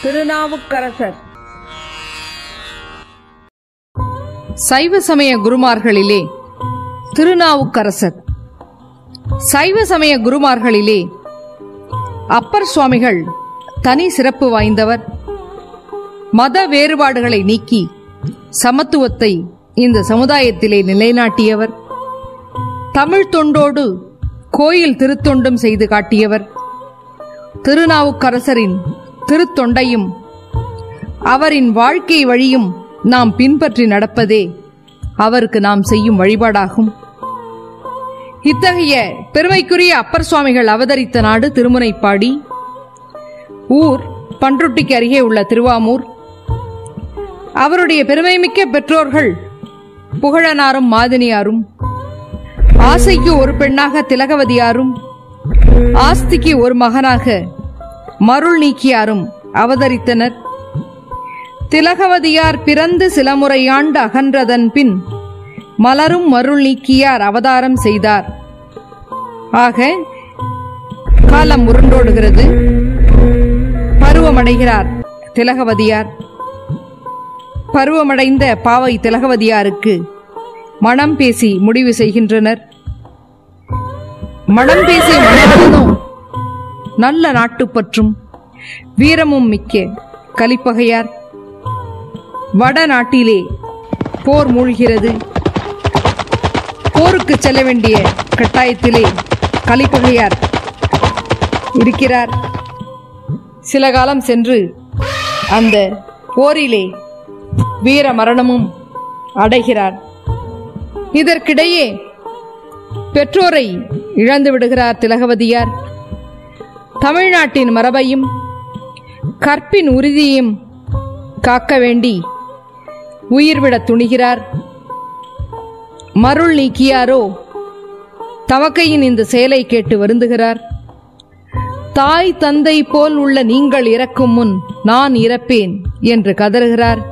திருநாவுக்கரசர். சைவ சமய குருமார்களிலே திருநாவுக்கரசர். சைவ சமய குருமார்களிலே அப்பர் சுவாமிகள் தனி சிறப்பு வாய்ந்தவர். மத வேறுபாடுகளை நீக்கி சமத்துவத்தை இந்த சமுதாயத்திலே நிலைநாட்டியவர். தமிழ் தொண்டோடு கோயில் திருத்தொண்டும் செய்து காட்டியவர். திருநாவுக்கரசரின் திருத்தொண்டையும் அவரின் வாழ்க்கை வழியும் நாம் பின்பற்றி நடப்பதே அவருக்கு நாம் செய்யும் வழிபாடாகும். இத்தகைய பெருமைக்குரிய அப்பர் சுவாமிகள் அவதரித்த நாடு திருமுனைப்பாடி. ஊர் பன்ருட்டிக்கு அருகே உள்ள திருவாமூர். அவருடைய பெருமைமிக்க பெற்றோர்கள் புகழனாரும் மாதினியாரும், ஆசைக்கு ஒரு பெண்ணாக திலகவதியாரும், ஆஸ்திக்கு ஒரு மகனாக மருள் நீக்கியாரும் அவதரித்தனர். திலகவதியார் பிறந்து சில முறையாண்டு அகன்றதன் பின் மலரும் மருள் நீக்கியார் அவதாரம் செய்தார். ஆக காலம் உருண்டோடுகிறது. பருவமடைகிறார் திலகவதியார். பருவமடைந்த பாவை திலகவதியாருக்கு மனம் பேசி முடிவு செய்கின்றனர். மனம் பேசி மணவாளனும் நல்ல நாட்டுப்பற்றும் வீரமும் மிக்க கலிப்பகையார். வட நாட்டிலே போர் மூழ்கிறது. போருக்கு செல்ல வேண்டிய கட்டாயத்திலே கலிப்பகையார் இருக்கிறார். சில காலம் சென்று அந்த போரிலே வீர மரணமும் அடைகிறார். இதற்கிடையே பெற்றோரை இழந்து விடுகிறார் திலகவதியார். தமிழ்நாட்டின் மரபையும் கற்பின் உறுதியையும் காக்க வேண்டி உயிர்விட துணிகிறார். மருள் நீக்கியாரோ தமக்கையின் இந்த செயலை கேட்டு வருந்துகிறார். தாய் தந்தை போல் உள்ள நீங்கள் இறக்கும் முன் நான் இறப்பேன் என்று கதறுகிறார்.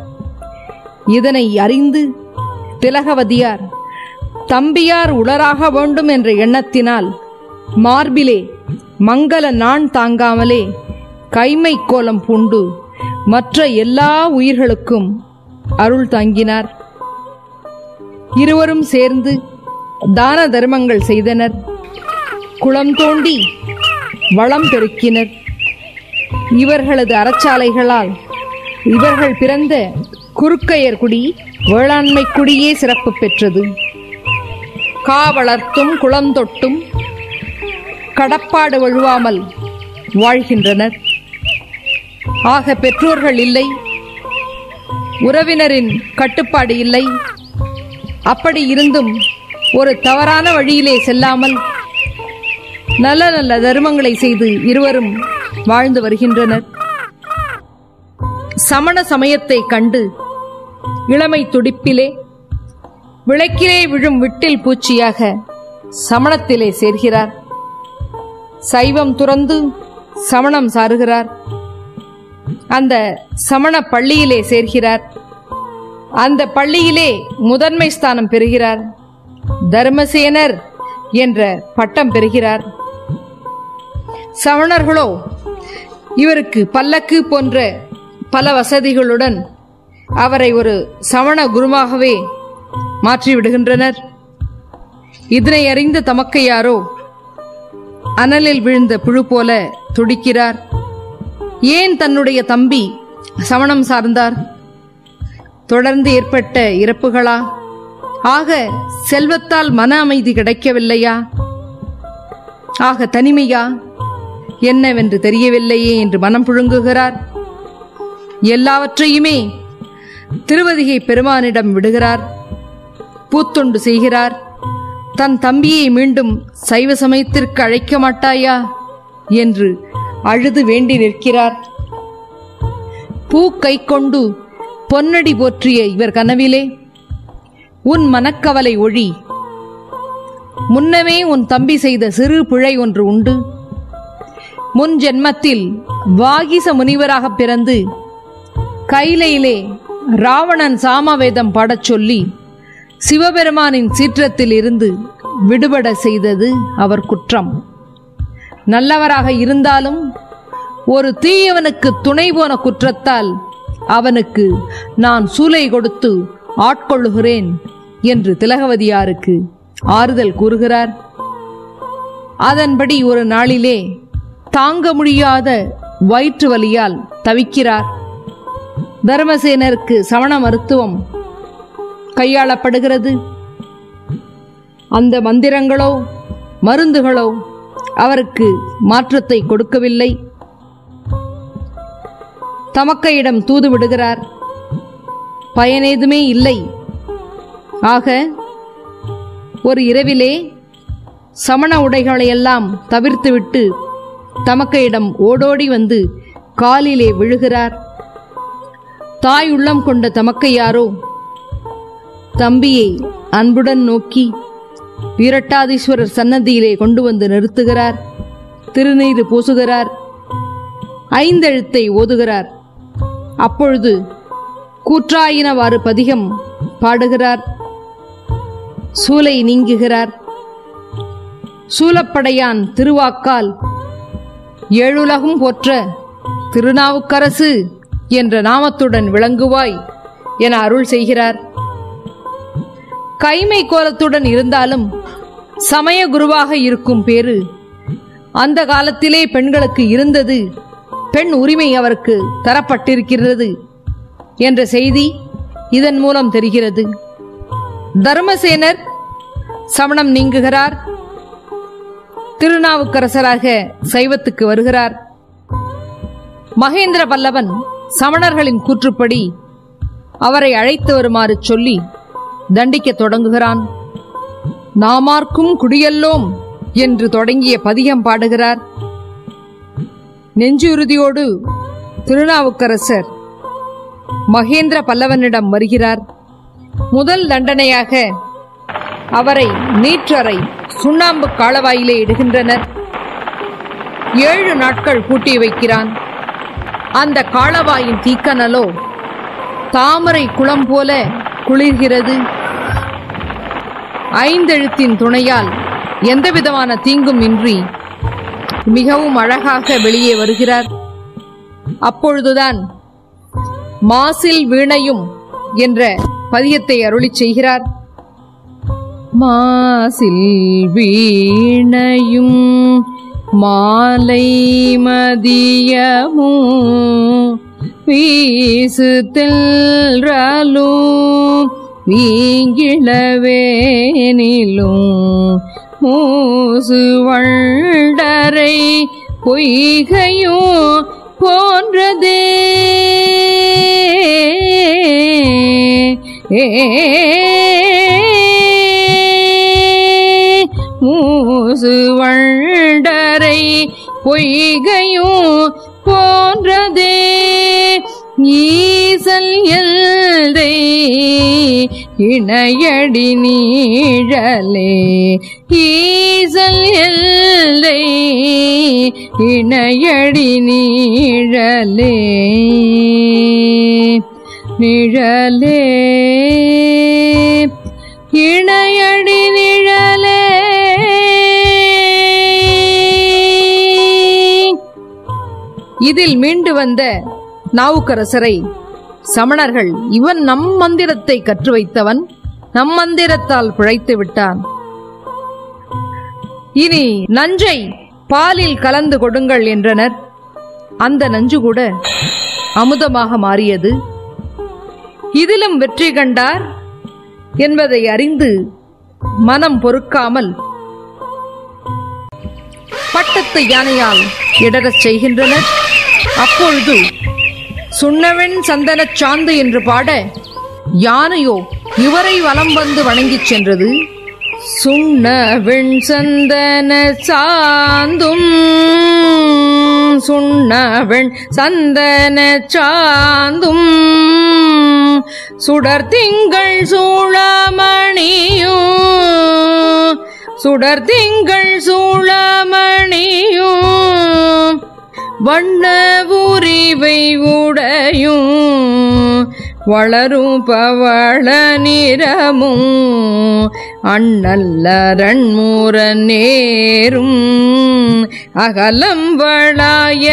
இதனை அறிந்து திலகவதியார் தம்பியார் உளராக வேண்டும் என்ற எண்ணத்தினால் மார்பிலே மங்கள நான் தாங்காமலே கைமை கோலம் பூண்டு மற்ற எல்லா உயிர்களுக்கும் அருள் தாங்கினார். இருவரும் சேர்ந்து தான தர்மங்கள் செய்தனர். குளம் தோண்டி வளம் பெருக்கினர். இவர்களது அறச்சாலைகளால் இவர்கள் பிறந்த குறுக்கையர் குடி வேளாண்மை குடியே சிறப்பு பெற்றது. காவளர்த்தும் குளந்தொட்டும் கடப்பாடு வழுவாமல் வாழ்கின்றனர். ஆக பெற்றோர்கள் இல்லை, உறவினரின் கட்டுப்பாடு இல்லை. அப்படி இருந்தும் ஒரு தவறான வழியிலே செல்லாமல் நல்ல நல்ல தர்மங்களை செய்து இருவரும் வாழ்ந்து வருகின்றனர். சமண சமயத்தை கண்டு இளமை துடிப்பிலே விளக்கிலே விழும் விட்டில் பூச்சியாக சமணத்திலே சேர்கிறார். சைவம் துறந்து சமணம் சாருகிறார். அந்த சமண பள்ளியிலே சேர்கிறார். அந்த பள்ளியிலே முதன்மை ஸ்தானம் பெறுகிறார். தர்மசேனர் என்ற பட்டம் பெறுகிறார். சமணர்களோ இவருக்கு பல்லக்கு போன்ற பல வசதிகளுடன் அவரை ஒரு சமண குருவாகவே மாற்றிவிடுகின்றனர். இதனை அறிந்த தமக்கையாரோ அனலில் விழுந்த புழு போல துடிக்கிறார். ஏன் தன்னுடைய தம்பி சமணம் சார்ந்தார்? தொடர்ந்து ஏற்பட்ட இறப்புகளா? ஆக செல்வத்தால் மன அமைதி கிடைக்கவில்லையா? ஆக தனிமையா? என்னவென்று தெரியவில்லையே என்று மனம் புழுங்குகிறார். எல்லாவற்றையுமே திருவதிகை பெருமானிடம் விடுகிறார். பூத்தொண்டு செய்கிறார். தன் தம்பியை மீண்டும் சைவ சமயத்திற்கு அழைக்க மாட்டாயா என்று அழுது வேண்டி நிற்கிறார். பூ கை கொண்டு பொன்னடி போற்றிய இவர் கனவிலே உன் மனக்கவலை ஒழி. முன்னமே உன் தம்பி செய்த சிறு பிழை ஒன்று உண்டு. முன் ஜென்மத்தில் வாகிச முனிவராக பிறந்து கைலையிலே ராவணன் சாமவேதம் பாடச் சொல்லி சிவபெருமானின் சீற்றத்தில் இருந்து விடுபட செய்தது அவர் குற்றம். நல்லவராக இருந்தாலும் ஒரு தீயவனுக்கு துணை போன குற்றத்தால் அவனுக்கு நான் சூலை கொடுத்து ஆட்கொள்ளுகிறேன் என்று திலகவதியாருக்கு ஆறுதல் கூறுகிறார். அதன்படி ஒரு நாளிலே தாங்க முடியாத வயிற்று வலியால் தவிக்கிறார். தர்மசேனருக்கு சமண மருத்துவம் கையாளப்படுகிறது. அந்த மந்திரங்களோ மருந்துகளோ அவருக்கு மாற்றத்தை கொடுக்கவில்லை. தமக்கையிடம் தூது விடுகிறார். பயனேதுமே இல்லை. ஆக ஒரு இரவிலே சமண உடைகளையெல்லாம் தவிர்த்துவிட்டு தமக்கையிடம் ஓடோடி வந்து காலிலே விழுகிறார். தாய் உள்ளம் கொண்ட தமக்கையாரோ தம்பியை அன்புடன் நோக்கி வீரட்டாதீஸ்வரர் சன்னதியிலே கொண்டு வந்து நிறுத்துகிறார். திருநீறு பூசுகிறார். 5 எழுத்தை ஓதுகிறார். அப்பொழுது கூற்றாயினவாறு பதிகம் பாடுகிறார். சூலை நீங்குகிறார். சூலப்படையான் திருவாக்கால் ஏழுலகும் போற்ற திருநாவுக்கரசு என்ற நாமத்துடன் விளங்குவாய் என அருள் செய்கிறார். கைமை கோலத்துடன் இருந்தாலும் சமய குருவாக இருக்கும் பேரு அந்த காலத்திலே பெண்களுக்கு இருந்தது. பெண் உரிமை அவருக்கு தரப்பட்டிருக்கிறது என்ற செய்தி இதன் மூலம் தெரிகிறது. தர்மசேனர் சமணம் நீங்குகிறார். திருநாவுக்கரசராக சைவத்துக்கு வருகிறார். மகேந்திர பல்லவன் சமணர்களின் கூற்றுப்படி அவரை அழைத்து வருமாறு சொல்லி தண்டிக்க தொடங்குகிறான். நாமார்க்கும் குடியல்லோம் என்று தொடங்கிய பதிகம் பாடுகிறார். நெஞ்சுறுதியோடு திருநாவுக்கரசர் மகேந்திர பல்லவனிடம் வருகிறார். முதல் தண்டனையாக அவரை நீற்றறை சுண்ணாம்பு காலவாயிலே இடுகின்றனர். 7 நாட்கள் பூட்டி வைக்கிறான். அந்த காலவாயின் தீக்கனலோ தாமரை குளம் போல குளிர்கிறது. 5 எழுத்தின் துணையால் எந்தவிதமான தீங்கும் இன்றி மிகவும் அழகாக வெளியே வருகிறார். அப்பொழுதுதான் மாசில் வீணையும் என்ற பதியத்தை அருளிச் செய்கிறார். மாசில் வீணையும் மாலை மதியமும் வீசு தெல்றலும் வீங்கிளவேனிலும் மூசு வண்டரை பொய்கையும் போன்றதே மூசு வண்டரை பொய்கையும் போன்றதே ஈசல் எல்தை இணையடி நீழலே ஈசல் எல்தை இணையடி நீழலே நிழலே இணையடி நிழலே. இதில் மீண்டு வந்த நாவுக்கரசரை சமணர்கள் இவன் நம் மந்திரத்தை கற்று வைத்தவன், நம் மந்திரத்தால் பிழைத்து விட்டான், இனி நஞ்சை பாலில் கலந்து கொடுங்கள் என்றனர். அந்த நஞ்சு கூட அமுதமாக மாறியது. இதிலும் வெற்றி கண்டார் என்பதை அறிந்து மனம் பொறுக்காமல் பட்டத்து யானையால் இடரச் செய்கின்றனர். அப்பொழுது சுண்ணவெண் சந்தனச் சாந்து என்று பாட யானையோ இவரை வலம் வந்து வணங்கிச் சென்றது. சுண்ணவெண் சந்தன சாந்தும் சுண்ணவெண் சந்தன சாந்தும் சுடர் திங்கள் சூளமணியும் சுடர் திங்கள் சூளமணியும் வண்ண உரிவை உடையும் வளரும் பவள நிறமும் அண்ணல்லரண்மூர நேரும் அகலம் வளாய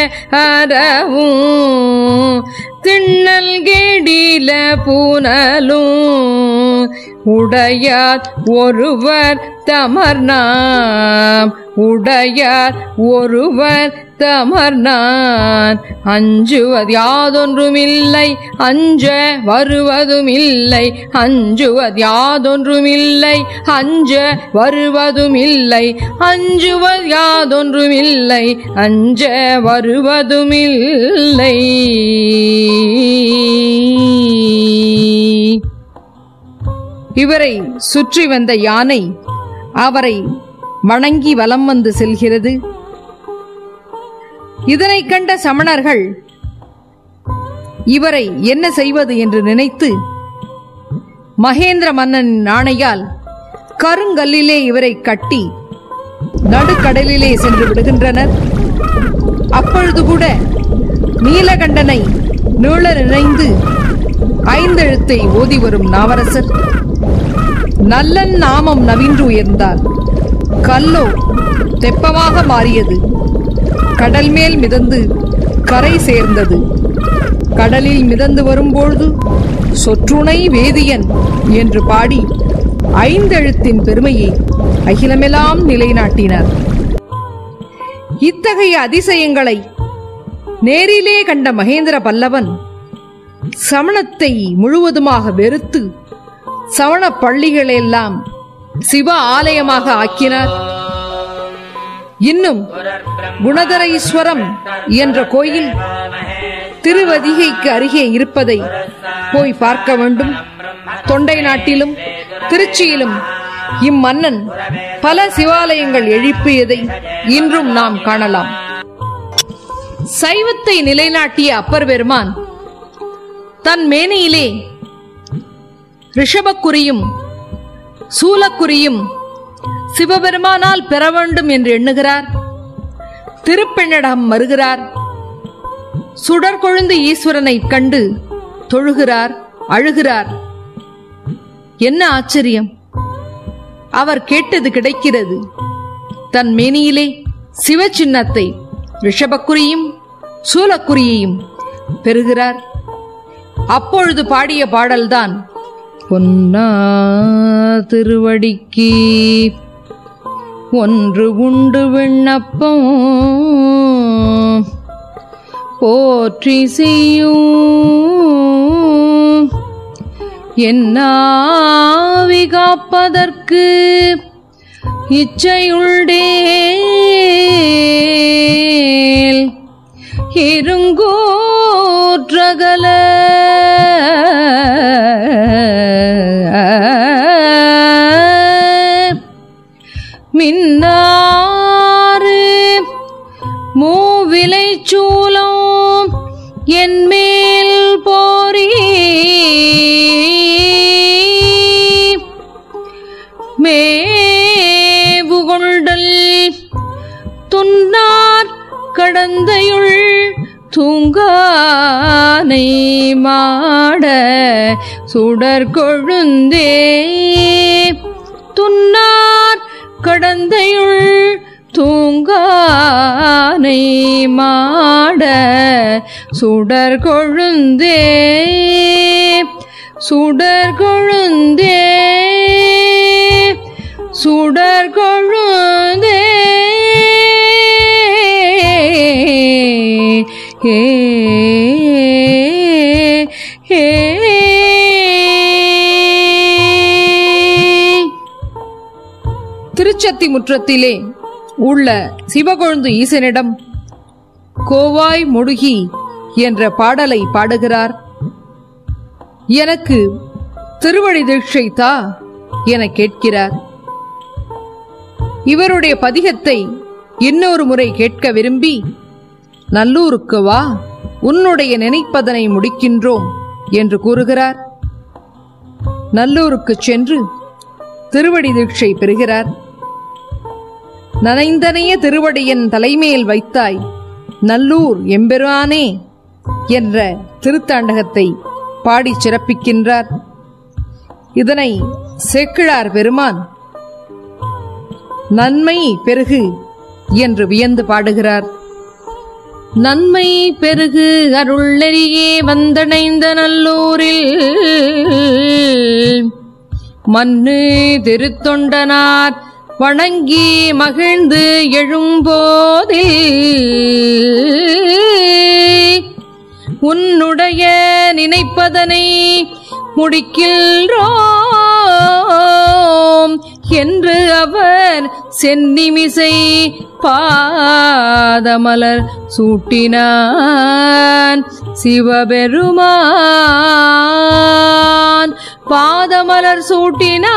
அறவும் திண்ணல் கெடில பூனலும் உடையார் ஒருவர் தமர்நாம் உடையார் ஒருவர் தமர்நான் அஞ்சுவது யாதொன்றுமில்லை அஞ்ச வருவதுமில்லை அஞ்சுவது யாதொன்றுமில்லை அஞ்ச வருவதுமில்லை அஞ்சுவது யாதொன்றுமில்லை அஞ்ச வருவதுமில்லை. இவரை சுற்றி வந்த யானை அவரை வணங்கி வலம் வந்து செல்கிறது. இதனை கண்ட சமணர்கள் இவரை என்ன செய்வது என்று நினைத்து மகேந்திர மன்னனின் ஆணையால் கருங்கல்லிலே இவரை கட்டி நடுக்கடலிலே சென்று விடுகின்றனர். அப்பொழுது கூட நீலகண்டனை நீள நினைந்து ஐந்தெழுத்தை ஓதி வரும் நாவரசர் நல்லன் நாமம் நவின்று உயர்ந்தார். கல்லோ தெப்பமாக மாறியது. கடல் மேல் மிதந்து கரை சேர்ந்தது. கடலில் மிதந்து வரும்பொழுது சொற்றுணை வேதியன் என்று பாடி ஐந்தெழுத்தின் பெருமையை அகிலமெல்லாம் நிலைநாட்டினார். இத்தகைய அதிசயங்களை நேரிலே கண்ட மகேந்திர பல்லவன் சமணத்தை முழுவதுமாக வெறுத்து சமண பள்ளிகளெல்லாம் சிவ ஆலயமாக ஆக்கினார். இன்னும் குணதரீஸ்வரம் என்ற கோயில் திருவதிகைக்கு அருகே இருப்பதை போய் பார்க்க வேண்டும். தொண்டை நாட்டிலும் திருச்சியிலும் இம்மன்னன் பல சிவாலயங்கள் எழுப்பியதை இன்றும் நாம் காணலாம். சைவத்தை நிலைநாட்டிய அப்பர் பெருமான் தன் மேனியிலே ரிஷபக்குறியும் சூலக்குறியும் சிவபெருமானால் பெற வேண்டும் என்று எண்ணுகிறார். திருப்பெண்ணடம் வருகிறார். சுடர்கொழுந்து ஈஸ்வரனை கண்டு தொழுகிறார், அழுகிறார். என்ன ஆச்சரியம்! அவர் கேட்டது கிடைக்கிறது. தன் மேனியிலே சிவ சின்னத்தை ரிஷபக்குறியும் சூலக்குறியையும் பெறுகிறார். அப்பொழுது பாடிய பாடல்தான் பொன்னா திருவடிக்கு ஒன்று உண்டு விண்ணப்பம் போற்றி செய்யும் என்னாவி காப்பதற்கு இச்சையுள்ளேல் இருங்கூற்றகல மின்னாறு மூவிலை சூலம் என்மேல் போரி மேவுகொண்டல் துன்னார் கடந்தையுள் தூங்கானை மாட சுடர்கொழுந்தே துன்னார் கடந்தையுள் தூங்கானை மாட சுடர்கொழுந்தே சுடர்கொழுந்தே சுடர்கொழுந்தே ஏ ஏ திருச்சத்தி முற்றத்திலே உள்ள சிவகொழுந்து ஈசனிடம் கோவாய் முடுகி என்ற பாடலை பாடுகிறார். எனக்கு திருவடி தீட்சை தா என கேட்கிறார். இவருடைய பதிகத்தை இன்னொரு முறை கேட்க விரும்பி நல்லூருக்கு வா, உன்னுடைய நினைப்பதனை முடிக்கின்றோம் என்று கூறுகிறார். நல்லூருக்கு சென்று திருவடி தீட்சை பெறுகிறார். நனைந்தனைய திருவடியின் தலைமையில் வைத்தாய் நல்லூர் எம்பெருமானே என்ற திருத்தாண்டகத்தை பாடி சிறப்பிக்கின்றார். இதனை சேக்கிழார் பெருமான் நன்மை பெருகு என்று வியந்து பாடுகிறார். நன்மை பெருகு அருள் நெறியே வந்தடைந்த நல்லூரில் மன்னு திருத்தொண்டனார் வணங்கி மகிழ்ந்து எழும்போதில் உன்னுடைய நினைப்பதனை முடிக்கின்றோம் என்று அவர் சென்னிமிசை பாதமலர் சூட்டினான் சிவபெருமான். பாதமலர் சூட்டினான்,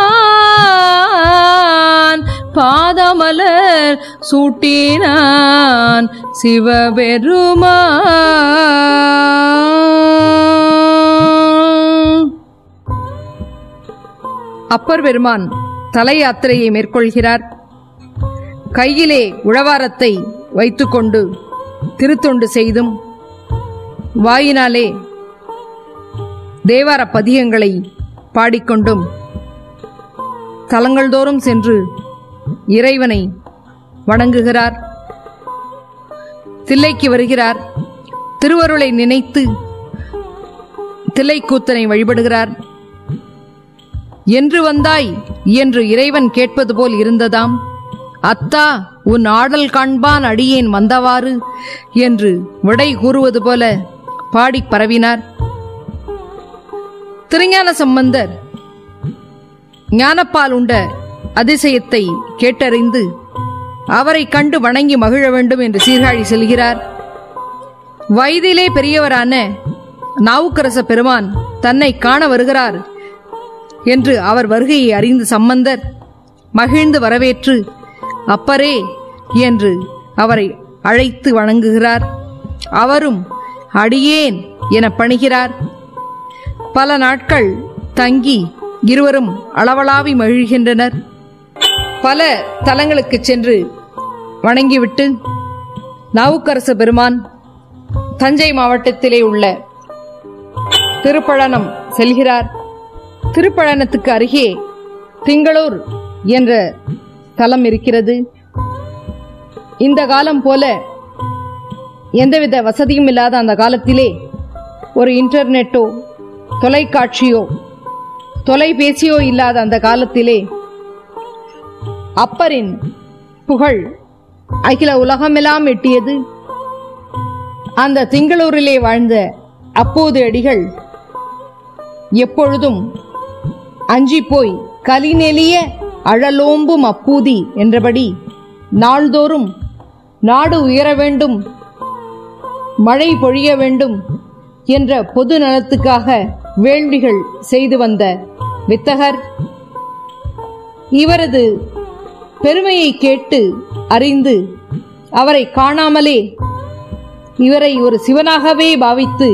பாதமலர் சூட்டினான் சிவபெருமான். அப்பர் பெருமான் தல யாத்திரையை மேற்கொள்கிறார். கையிலே உழவாரத்தை வைத்துக்கொண்டு திருத்தொண்டு செய்தும் வாயினாலே தேவார பதிகங்களை பாடிக்கொண்டும் தலங்கள் தோறும் சென்று இறைவனை வணங்குகிறார். தில்லைக்கு வருகிறார். திருவருளை நினைத்து தில்லைக்கூத்தனை வழிபடுகிறார். என்று வந்தாய் என்று இறைவன் கேட்பது போல் இருந்ததாம். அத்தா உன் ஆடல் காண்பான் அடியேன் வந்தவாறு என்று விடை கூறுவது போல பாடி பரவினார். திருஞான சம்பந்தர் ஞானப்பால் உண்ட அதிசயத்தை கேட்டறிந்து அவரை கண்டு வணங்கி மகிழ வேண்டும் என்று சீர்காழி செல்கிறார். வயதிலே பெரியவரான நாவுக்கரச பெருமான் தன்னை காண வருகிறார் என்று அவர் வருகையை அறிந்து சம்பந்தர் மகிழ்ந்து வரவேற்று அப்பரே என்று அவரை அழைத்து வணங்குகிறார். அவரும் அடியேன் என பணிகிறார். பல நாட்கள் தங்கி இருவரும் அளவளாவி மகிழ்கின்றனர். பல தலங்களுக்கு சென்று வணங்கிவிட்டு நாவுக்கரச பெருமான் தஞ்சை மாவட்டத்திலே உள்ள திருப்பழனம் செல்கிறார். திருப்பழனத்துக்கு அருகே திங்களூர் என்ற தலம் இருக்கிறது. இந்த காலம் போல எந்தவித வசதியும் இல்லாத அந்த காலத்திலே ஒரு இன்டர்நெட்டோ தொலைக்காட்சியோ தொலைபேசியோ இல்லாத அந்த காலத்திலே அப்பரின் புகழ் அகில உலகமெல்லாம் எட்டியது. அந்த திங்களூரிலே வாழ்ந்த அப்போது அடிகள் எப்பொழுதும் அஞ்சி போய் கலிநெலிய அழலோம்பும் அப்பூதி என்றபடி நாள்தோறும் நாடு உயர வேண்டும், மழை பொழிய வேண்டும் என்ற பொது நலத்துக்காக வேள்விகள் செய்து வந்த வித்தகர். இவரது பெருமையை கேட்டு அறிந்து அவரை காணாமலே இவரை ஒரு சிவனாகவே பாவித்து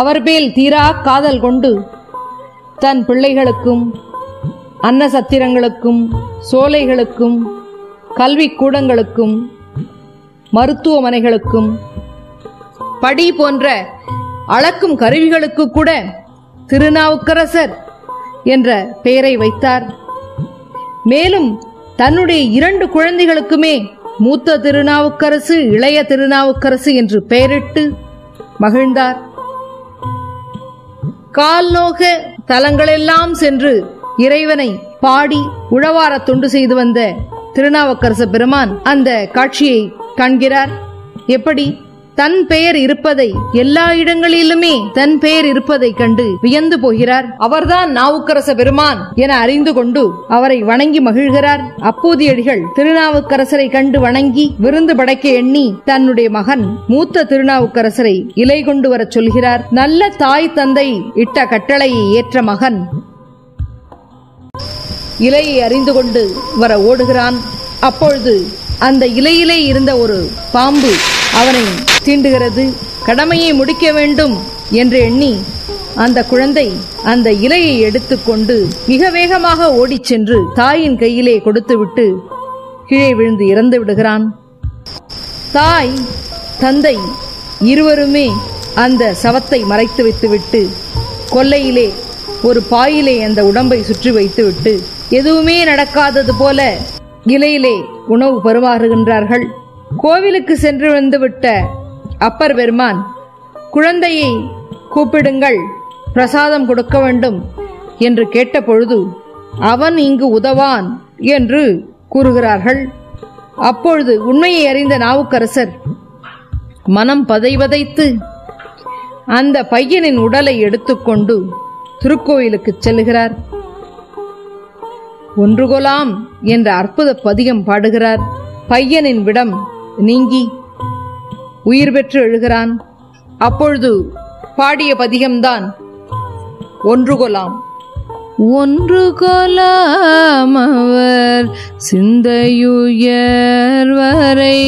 அவர் மேல் தீரா காதல் கொண்டு தன் பிள்ளைகளுக்கும் அன்ன சத்திரங்களுக்கும் சோலைகளுக்கும் கல்வி கூடங்களுக்கும் மருத்துவமனைகளுக்கும் படி போன்ற அளக்கும் கருவிகளுக்கு கூட திருநாவுக்கரசர் என்ற பெயரை வைத்தார். மேலும் தன்னுடைய 2 குழந்தைகளுக்குமே மூத்த திருநாவுக்கரசு இளைய திருநாவுக்கரசு என்று பெயரிட்டு மகிழ்ந்தார். கால்நோக தலங்களெல்லாம் சென்று இறைவனை பாடி உழவார தொண்டு செய்து வந்த திருநாவுக்கரச பெருமான் அந்த காட்சியை காண்கிறார். எப்படி? தன் பெயர் இருப்பதை, எல்லா இடங்களிலுமே தன் பெயர் இருப்பதை கண்டு வியந்து போகிறார். அவர்தான் நாவுக்கரச பெருமான் என அறிந்து கொண்டு அவரை வணங்கி மகிழ்கிறார். அப்பூதியடிகள் திருநாவுக்கரசரை கண்டு வணங்கி விருந்து படைக்க எண்ணி தன்னுடைய மகன் மூத்த திருநாவுக்கரசரை இலை கொண்டு வரச் சொல்கிறார். நல்ல தாய் தந்தை இட்ட கட்டளையை ஏற்ற மகன் இலையை அறிந்து கொண்டு வர ஓடுகிறான். அப்பொழுது அந்த இலையிலே இருந்த ஒரு பாம்பு அவனை தீண்டுகிறது. கடமையை முடிக்க வேண்டும் என்று எண்ணி அந்த குழந்தை அந்த இலையை எடுத்துக்கொண்டு மிக வேகமாக ஓடிச் சென்று தாயின் கையிலே கொடுத்துவிட்டு கீழே விழுந்து இறந்து விடுகிறான். தாய் தந்தை இருவருமே அந்த சவத்தை மறைத்து வைத்துவிட்டு கொல்லையிலே ஒரு பாயிலே அந்த உடம்பை சுற்றி வைத்துவிட்டு எதுவுமே நடக்காதது போல இலையிலே உணவு பரிமாறுகின்றார்கள். கோவிலுக்கு சென்று வந்துவிட்ட அப்பர் பெருமான், குழந்தையை கூப்பிடுங்கள், பிரசாதம் கொடுக்க வேண்டும் என்று கேட்ட பொழுது அவன் இங்கு உதவான் என்று கூறுகிறார்கள். அப்பொழுது உண்மையை அறிந்த நாவுக்கரசர் மனம் பதைவதைத்து அந்த பையனின் உடலை எடுத்துக்கொண்டு திருக்கோயிலுக்கு செல்லுகிறார். ஒன்று கொலாம் என்ற அற்புத பதிகம் பாடுகிறார். பையனின் விடம் நீங்கி உயிர் பெற்று எழுகிறான். அப்பொழுது பாடிய பதிகம்தான் ஒன்று கொலாம். ஒன்று கொலாம் அவர் சிந்தையுயர் வரை,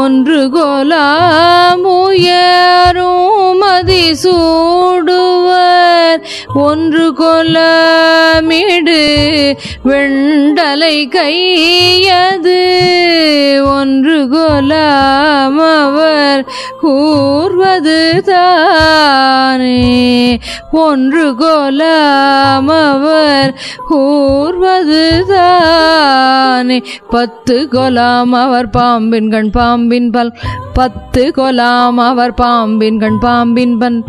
ஒன்று கொலாம் உயரும் மதி சூடுவர், ஒன்று கொலமிடு வெண்டலை கையது, ஒன்று கொலாம் அவர் கூர்வது தானே, ஒன்று கொலாம் அவர் கூர்வது தானே, 10 கொலாம் அவர் பாம்பின் கண் பாம்பின் பல், 10 கொலாம் அவர் பாம்பின் கண் பாம்பின் பல்,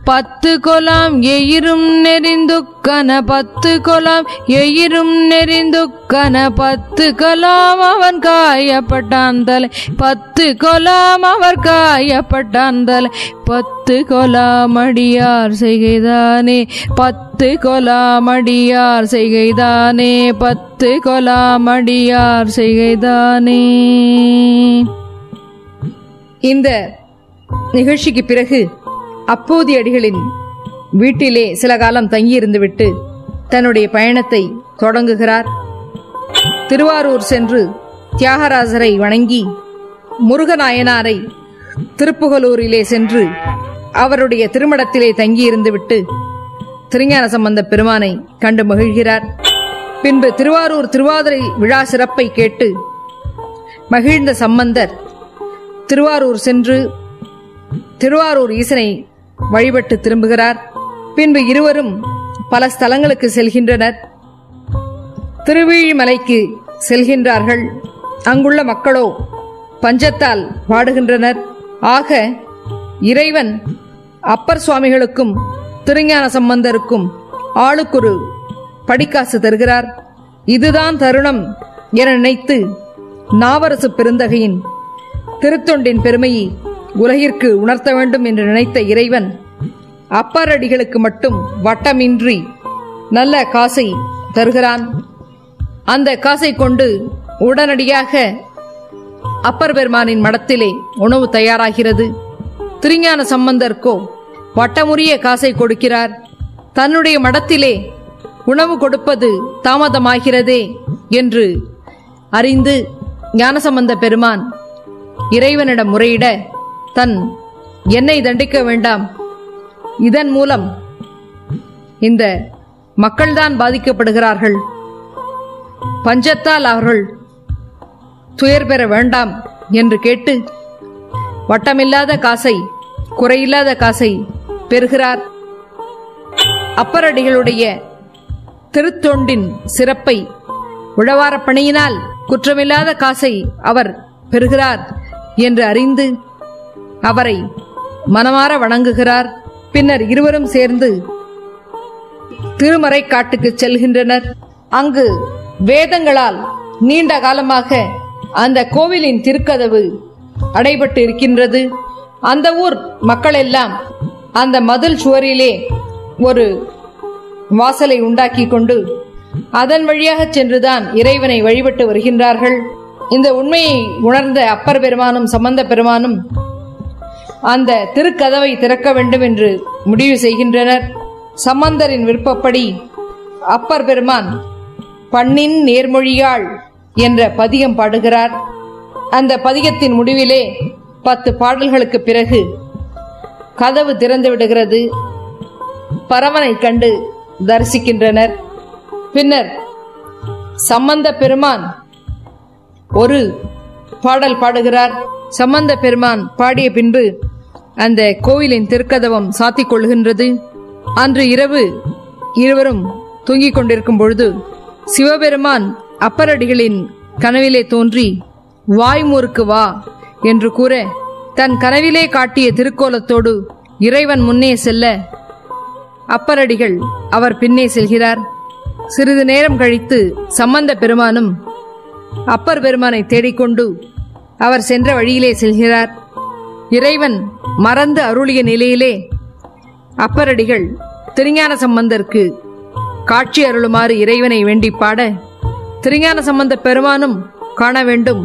10 கொலாம் எயிரும் நெறிந்துக்கன, 10 கொலாம் எயிரும் நெறிந்துக்கன, 10 கொலாம் அவன் காயப்பட்டான் தலை, 10 கொலாம் அவர் காயப்பட்டான் தலை, 10 கொலாம் அடியார் செய்கைதானே, 10 கொலாம் அடியார் செய்கைதானே, 10 கொலாம் அடியார் செய்கைதானே. இந்த நிகழ்ச்சிக்கு பிறகு அப்போதி அடிகளின் வீட்டிலே சில காலம் தங்கியிருந்துவிட்டு தன்னுடைய பயணத்தை தொடங்குகிறார். திருவாரூர் சென்று தியாகராஜரை வணங்கி முருகநாயனாரை திருப்புகலூரிலே சென்று அவருடைய திருமடத்திலே தங்கியிருந்துவிட்டு திருஞான சம்பந்த பெருமானை கண்டு மகிழ்கிறார். பின்பு திருவாரூர் திருவாதிரை விழா சிறப்பை கேட்டு மகிழ்ந்த சம்பந்தர் திருவாரூர் சென்று திருவாரூர் ஈசனை வழிபட்டு திரும்புகிறார். பின்பு இருவரும் பல ஸ்தலங்களுக்கு செல்கின்றனர். திருவீழிமலைக்கு செல்கின்றார்கள். அங்குள்ள மக்களோ பஞ்சத்தால் வாடுகின்றனர். ஆக இறைவன் அப்பர் சுவாமிகளுக்கும் திருஞான சம்பந்தருக்கும் ஆளுக்கொரு படிக்காசு தருகிறார். இதுதான் தருணம் என நினைத்து நாவரசு பெருந்தகையின் திருத்தொண்டின் பெருமையை உலகிற்கு உணர்த்த வேண்டும் என்று நினைத்த இறைவன் அப்பரடிகளுக்கு மட்டும் வட்டமின்றி நல்ல காசை தருகிறான். அந்த காசை கொண்டு உடனடியாக அப்பர் பெருமானின் மடத்திலே உணவு தயாராகிறது. திருஞான சம்பந்தர்க்கோ வட்டமுறிய காசை கொடுக்கிறார். தன்னுடைய மடத்திலே உணவு கொடுப்பது தாமதமாகிறதே என்று அறிந்து ஞானசம்பந்த பெருமான் இறைவனிடம் முறையிட, என்னை தண்டிக்க வேண்டாம், இதன் மூலம் இந்த மக்கள்தான் பாதிக்கப்படுகிறார்கள், பஞ்சத்தால் அவர்கள் துயர் பெற வேண்டாம் என்று கேட்டு வட்டமில்லாத காசை, குறையில்லாத காசை பெறுகிறார். அப்பரடிகளுடைய திருத்தொண்டின் சிறப்பை உழவாரப் பணியினால் குற்றமில்லாத காசை அவர் பெறுகிறார் என்று அறிந்து அவரை மனமாற வணங்குகிறார். பின்னர் இருவரும் சேர்ந்து திருமறை காட்டுக்கு செல்கின்றனர். அங்கு வேதங்களால் நீண்ட காலமாக அந்த கோவிலின் திருக்கதவு அடைபட்டு இருக்கின்றது. அந்த ஊர் மக்கள் எல்லாம் அந்த மதில் சுவரிலே ஒரு வாசலை உண்டாக்கி கொண்டு அதன் வழியாக சென்றுதான் இறைவனை வழிபட்டு வருகின்றார்கள். இந்த உண்மையை உணர்ந்த அப்பர் பெருமானும் சம்பந்த பெருமானும் அந்த திருக்கதவை திறக்க வேண்டும் என்று முடிவு செய்கின்றனர். சம்பந்தரின் விருப்பப்படி அப்பர் பெருமான் பண்ணின் நேர்மொழியாள் என்ற பதிகம் பாடுகிறார். அந்த பதிகத்தின் முடிவிலே 10 பாடல்களுக்கு பிறகு கதவு திறந்து விடுகிறது. பரமனை கண்டு தரிசிக்கின்றனர். பின்னர் சம்பந்த பெருமான் ஒரு பாடல் பாடுகிறார். சம்பந்த பெருமான் பாடிய பின்பு அந்த கோயிலின் திருக்கதவம் சாத்திக் கொள்கின்றது. அன்று இரவு இருவரும் தூங்கிக் கொண்டிருக்கும் பொழுது சிவபெருமான் அப்பரடிகளின் கனவிலே தோன்றி வாய்மூருக்கு வா என்று கூற, தன் கனவிலே காட்டிய திருக்கோலத்தோடு இறைவன் முன்னே செல்ல அப்பரடிகள் அவர் பின்னே செல்கிறார். சிறிது நேரம் கழித்து சம்பந்த பெருமானும் அப்பர் பெருமானை தேடிக்கொண்டு அவர் சென்ற வழியிலே செல்கிறார். இறைவன் மறந்து அருளிய நிலையிலே அப்பரடிகள் திருஞான சம்பந்தருக்கு காட்சி அருளுமாறு இறைவனை வேண்டி பாட, திருஞான சம்பந்த பெருமானும் காண வேண்டும்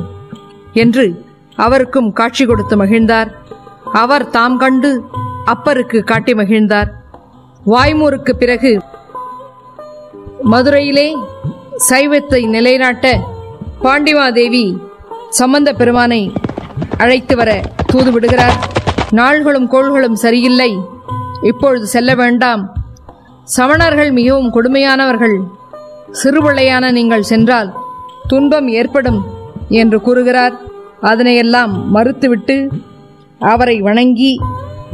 என்று அவருக்கும் காட்சி கொடுத்து மகிழ்ந்தார். அவர் தாம் கண்டு அப்பருக்கு காட்டி மகிழ்ந்தார். வாய்மூருக்கு பிறகு மதுரையிலே சைவத்தை நிலைநாட்ட பாண்டிமாதேவி சம்பந்த பெருமானை அழைத்து வர தூது விடுகிறார். நாள்களும் கோள்களும் சரியில்லை, இப்பொழுது செல்ல வேண்டாம், சமணர்கள் மிகவும் கொடுமையானவர்கள், சிறுபிள்ளையான நீங்கள் சென்றால் துன்பம் ஏற்படும் என்று கூறுகிறார். அதனையெல்லாம் மறுத்துவிட்டு அவரை வணங்கி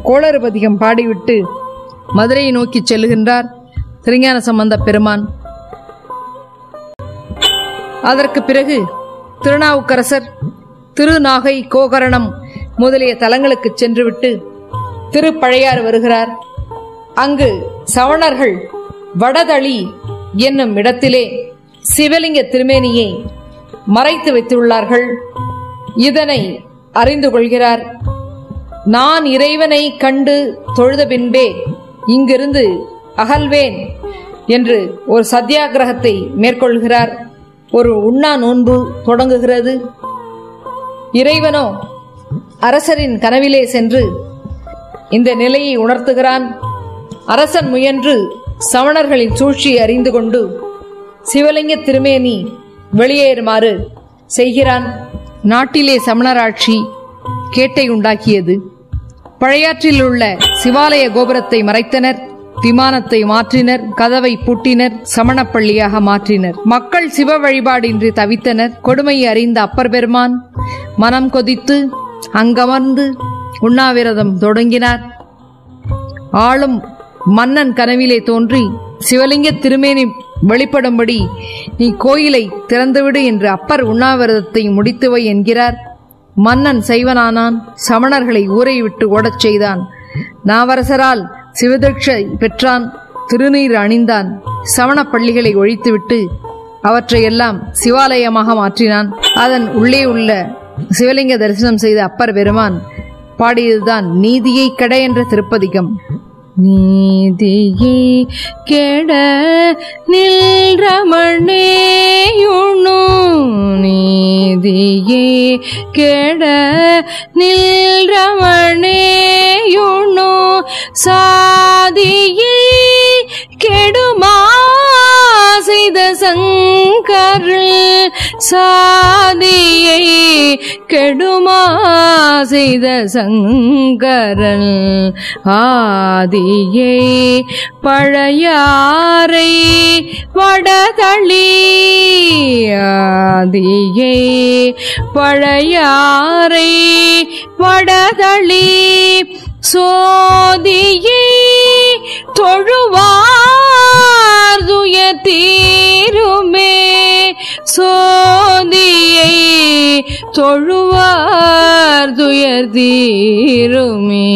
கோளறுபதிகம் பாடிவிட்டு மதுரையை நோக்கி செல்லுகின்றார் திருஞான சம்பந்த பெருமான். அதற்கு பிறகு திருநாவுக்கரசர் திருநாகை, கோகரணம் முதலிய தலங்களுக்கு சென்றுவிட்டு திருப்பழையாறு வருகிறார். அங்கு சவணர்கள் வடதளி என்னும் இடத்திலே சிவலிங்க திருமேனியை மறைத்து வைத்துள்ளார்கள். இதனை அறிந்து கொள்கிறார். நான் இறைவனை கண்டு தொழுத பின்பே இங்கிருந்து அகல்வேன் என்று ஒரு சத்தியாகிரகத்தை மேற்கொள்கிறார். ஒரு உண்ணா நோன்பு தொடங்குகிறது. இறைவனோ அரசரின் கனவிலே சென்று இந்த நிலையை உணர்த்துகிறான். அரசன் முயன்று சமணர்களின் சூழ்ச்சியை அறிந்து கொண்டு சிவலிங்க திருமேனி வெளியேறுமாறு செய்கிறான். நாட்டிலே சமணராட்சி கேட்டை உண்டாக்கியது. பழையாற்றில் உள்ள சிவாலய கோபுரத்தை மறைத்தனர், விமானத்தை மாற்றினர், கதவை பூட்டினர், சமணப்பள்ளியாக மாற்றினர். மக்கள் சிவ வழிபாடின்றி தவித்தனர். கொடுமையை அறிந்த அப்பர் பெருமான் மனம் கொதித்து அங்கமர்ந்து உண்ணாவிரதம் தொடங்கினார். ஆளும் மன்னன் கனவிலே தோன்றி சிவலிங்க திருமேனி வெளிப்படும்படி நீ கோயிலை திறந்துவிடு என்று அப்பர் உண்ணாவிரதத்தை முடித்துவை என்கிறார். மன்னன் சைவனானான். சமணர்களை ஊரை விட்டு ஓடச் செய்தான். நாவரசரால் சிவதீட்சை பெற்றான். திருநீர் அணிந்தான். சமண பள்ளிகளை ஒழித்துவிட்டு அவற்றையெல்லாம் சிவாலயமாக மாற்றினான். அதன் உள்ளே உள்ள சிவலிங்க தரிசனம் செய்த அப்பர் பெருமான் பாடியதுதான் நீதியை கெட என்ற திருப்பதிகம். நீதியே கெட நில்ரமணேயுணு, நீதியே கெட நில்ரமணேயுணு, சாதியே கெடுமா செய்த சங்கர், சாதியை கெடுமா செய்த சங்கரன், ஆதியை பழையாறை வடதளி, ஆதியை பழையாறை வடதளி, சோதியை தொழுவார் துயர் தீருமே, சோதியை தொழுவார் துயர் தீருமே,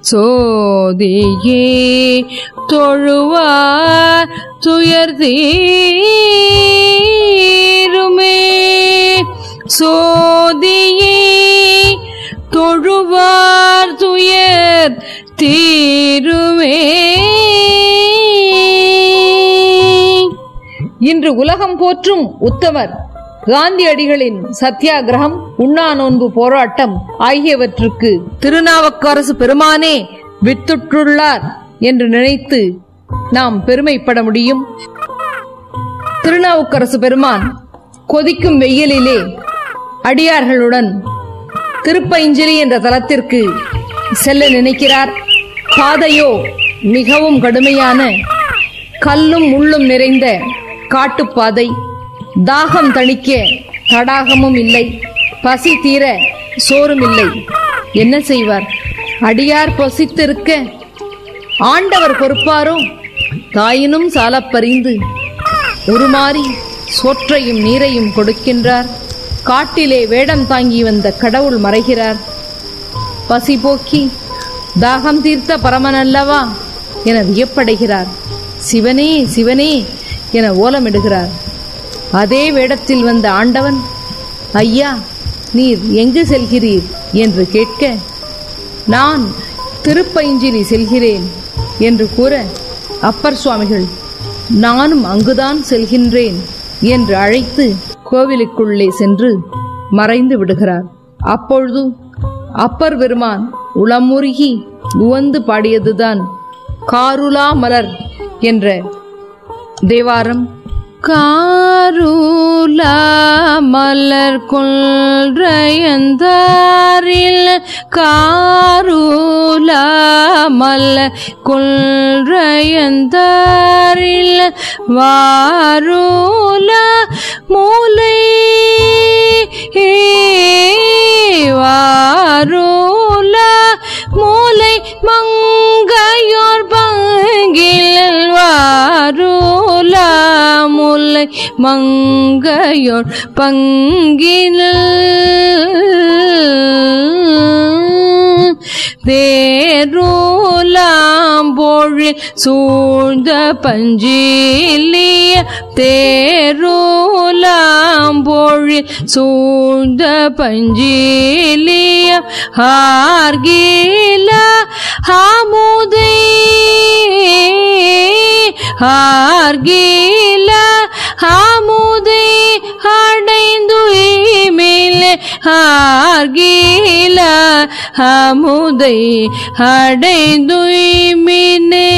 சோதியை தொழுவார் துயர் தீருமே, சோதியை தொழுவார் துயர் தீருமே. இன்று உலகம் போற்றும் உத்தமர் காந்தியடிகளின் சத்தியாகிரகம், உண்ணா நோன்பு போராட்டம் ஆகியவற்றுக்கு திருநாவுக்கரசு பெருமானே வித்துட்டுள்ளார் என்று நினைத்து நாம் பெருமைப்பட முடியும். திருநாவுக்கரசு பெருமான் கொதிக்கும் வெயிலிலே அடியார்களுடன் திருப்பைஞ்சிலி என்ற தலத்திற்கு செல்ல நினைக்கிறார். பாதையோ மிகவும் கடுமையான கல்லும் முள்ளும் நிறைந்த காட்டுப்பாதை. தாகம் தணிக்க தடாகமும் இல்லை, பசி தீர சோறும் இல்லை. என்ன செய்வார்? அடியார் பொசித்திருக்க ஆண்டவர் பொறுப்பாரோ? தாயினும் சாலப்பறிந்து உருமாறி சோற்றையும் நீரையும் கொடுக்கின்றார். காட்டிலே வேடம் தாங்கி வந்த கடவுள் மறைகிறார். பசி போக்கி தாகம் தீர்த்த பரமனல்லவா என வியப்படைகிறார். சிவனே சிவனே என ஓலமிடுகிறார். அதே வேடத்தில் வந்த ஆண்டவன், ஐயா நீர் எங்கு செல்கிறீர் என்று கேட்க, நான் திருப்பைஞ்சிலி செல்கிறேன் என்று கூற, அப்பர் சுவாமிகள் நானும் அங்குதான் செல்கின்றேன் என்று அழைத்து கோவிலுக்குள்ளே சென்று மறைந்து விடுகிறார். அப்பொழுது அப்பர் பெருமான் உளமுருகி உவந்து பாடியதுதான் காருலா மலர் என்ற தேவாரம். காருலா மலர் கொள்றையந்தாரில் காருலா மலர் கொள்றையந்தாரில் வாருலா மூலை வாருலா மூலை மங்கையோர் பங்கில் வாருலா மூலை மங்கையோர் பங்கில் தேருலாம்பொழில் சூழ்ந்த பஞ்சிலிய தேருலாம்பொழில் சூழ்ந்த பஞ்சிலிய ஹார்கில ஹாமுதை ஹார்கில ஹாமுதை அடைந்து மேலே ஹார்கில ஹமுதை அடைந்து மினே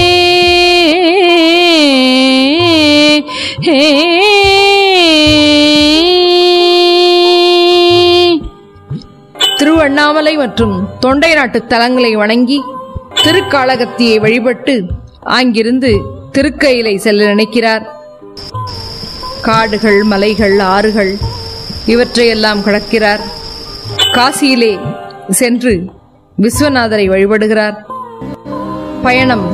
திருவண்ணாமலை மற்றும் தொண்டை நாட்டு தலங்களை வணங்கி திருக்காளகத்தியை வழிபட்டு அங்கிருந்து திருக்கயிலை செல்ல நினைக்கிறார். காடுகள், மலைகள், ஆறுகள் இவற்றையெல்லாம் கடக்கிறார். காசியிலே சென்று விஸ்வநாதரை வழிபடுகிறார். பயணம்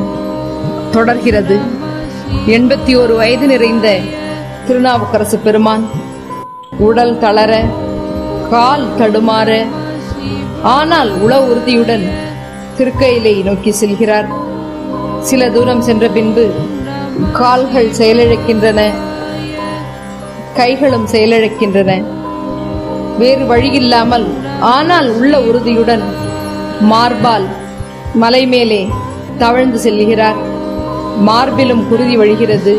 தொடர்கிறது. 81 வயது நிறைந்த திருநாவுக்கரசு பெருமான் உடல் தளர, கால் தடுமாற, ஆனால் உள உறுதியுடன் திருக்கயிலை நோக்கி செல்கிறார். சில தூரம் சென்ற பின்பு கால்கள் செயலிழக்கின்றன, கைகளும் செயலிழக்கின்றன. வேறு வழியில்லாமல் ஆனால் உள்ள உறுதியுடன் மார்பால் மலை மேலே தவழ்ந்து செல்கிறார். மார்பிலும் குருதி வழிகிறது,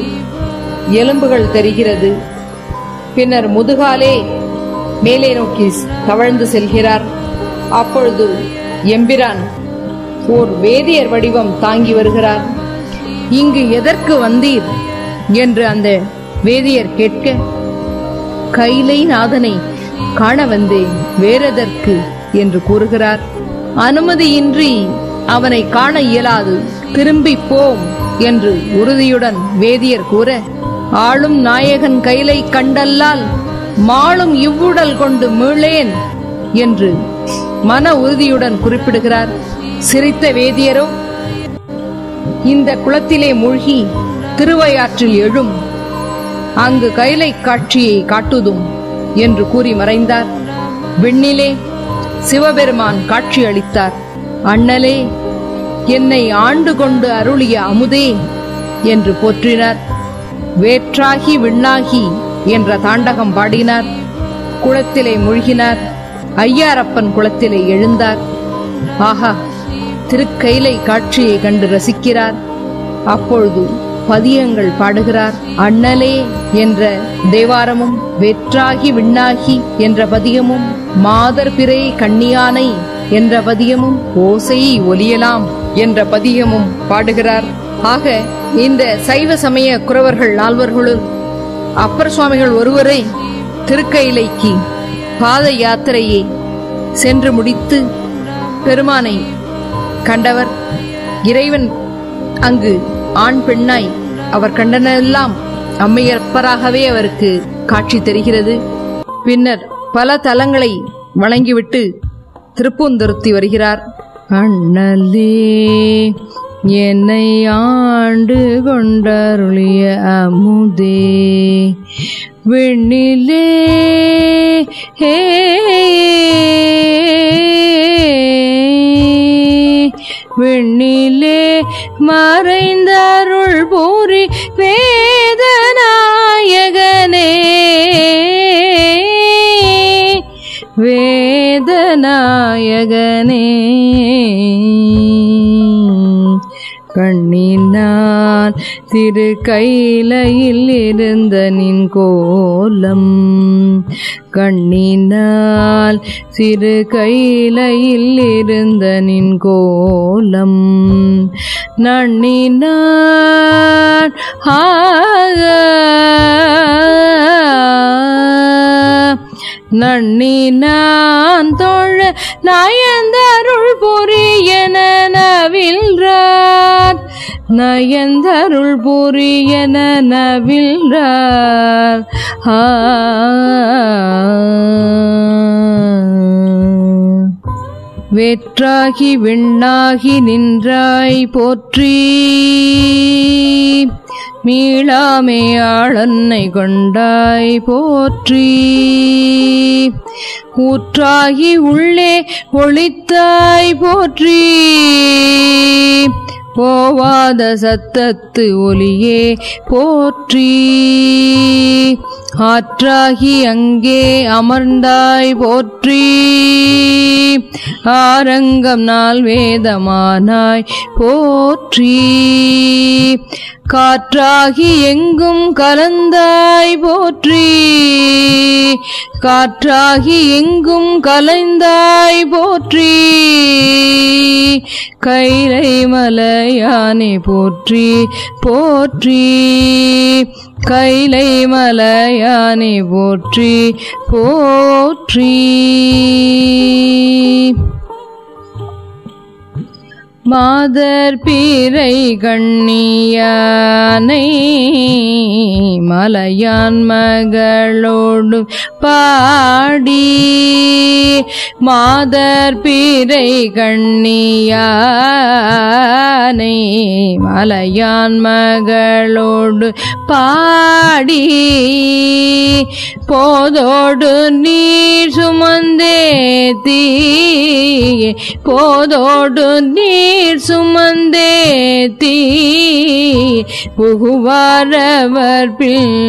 எலும்புகள் தெரிகிறது. பின்னர் முதுகாலே மேலே நோக்கி தவழ்ந்து செல்கிறார். அப்பொழுது எம்பிரான் ஓர் வேதியர் வடிவம் தாங்கி வருகிறார். இங்கு எதற்கு வந்தீர் என்று அந்த வேதியர் கேட்க, கைலை நாதனை காண வந்தேன், வேறெதற்கு என்று கூறுகிறார். அனுமதியின்றி அவனை காண இயலாது, திரும்பி போம் என்று உறுதியுடன் வேதியர் கூற, ஆளும் நாயகன் கைலை கண்டல்லால் மாளும் இவ்வுடல் கொண்டு மீளேன் என்று மன உறுதியுடன் குறிப்பிடுகிறார். சிரித்த வேதியரோ, இந்த குளத்திலே மூழ்கி திருவையாற்றில் எழும், அங்கு கைலை காட்சியை காட்டுதும் என்று கூறி மறைந்தார். விண்ணிலே சிவபெருமான் காட்சி அளித்தார். அண்ணலே, என்னை ஆண்டு கொண்டு அருளிய அமுதே என்று போற்றினார். வேற்றாகி விண்ணாகி என்ற தாண்டகம் பாடினார். குளத்திலே மூழ்கினார். ஐயாரப்பன் குளத்திலே எழுந்தார். ஆஹா, திருக்கைலை காட்சியை கண்டு ரசிக்கிறார். அப்பொழுது பதியங்கள் பாடுகிறார். அண்ணலே என்ற தேவாரமும், வெற்றாகி விண்ணாகி என்ற பதியமும், மாதர் பிறை கண்ணியானை என்ற பதியமும், ஓசை ஒலியலாம் என்ற பதியமும் பாடுகிறார். ஆக இந்த சைவ சமய குரவர்கள் நால்வர்களுள் அப்பர் சுவாமிகள் ஒருவரை திருக்கைலைக்கு பாத யாத்திரையை சென்று முடித்து பெருமானை கண்டவர். இறைவன் அங்கு ஆண் பெண்ணாய் அவர் கண்டனெல்லாம் அம்மையப்பராகவே அவருக்கு காட்சி தெரிகிறது. பின்னர் பல தலங்களை வணங்கிவிட்டு திருப்பூந்துருத்தி வருகிறார். அண்ணலே என்னை ஆண்டு கொண்டருளிய அமுதே விண்ணிலே விண்ணிலே மறைந்தருள் பூரி வேதநாயகனே வேதநாயகனே கண்ணினால் திரு கைலையில் இருந்த நின் கோலம் கண்ணினால் சிறு கைலையில் இருந்த நின் கோலம் நன்னினான் நன்னினான் தோழ நயந்தருள் புரியன நவில்றார் நயந்தருள் புரியன நவில்றார் வேற்றாகி விண்ணாகி நின்றாய் போற்றி மீளாமே ஆளன்னை கொண்டாய் போற்றி ஊற்றாகி உள்ளே ஒளித்தாய் போற்றி போவாத சத்தத்து ஒலியே போற்றி ஆற்றாகி அங்கே அமர்ந்தாய் போற்றி ஆரங்கம் நாள் வேதமானாய் போற்றி காற்றாகி எங்கும் கலந்தாய் போற்றி காற்றாகி எங்கும் கலைந்தாய் போற்றி கைலை மலையானே போற்றி போற்றி கைலை மலையானே போற்றி போற்றி மாதர் பிறை கண்ணியானை மலையான் மகளோடு பாடி மாதர் பிறை கண்ணியானை மலையான் மகளோடு பாடி போதோடு நீர் சுமந்தேத்தி போதோடு நீர் சுமந்தேத்தி புகுவாரவர் பின்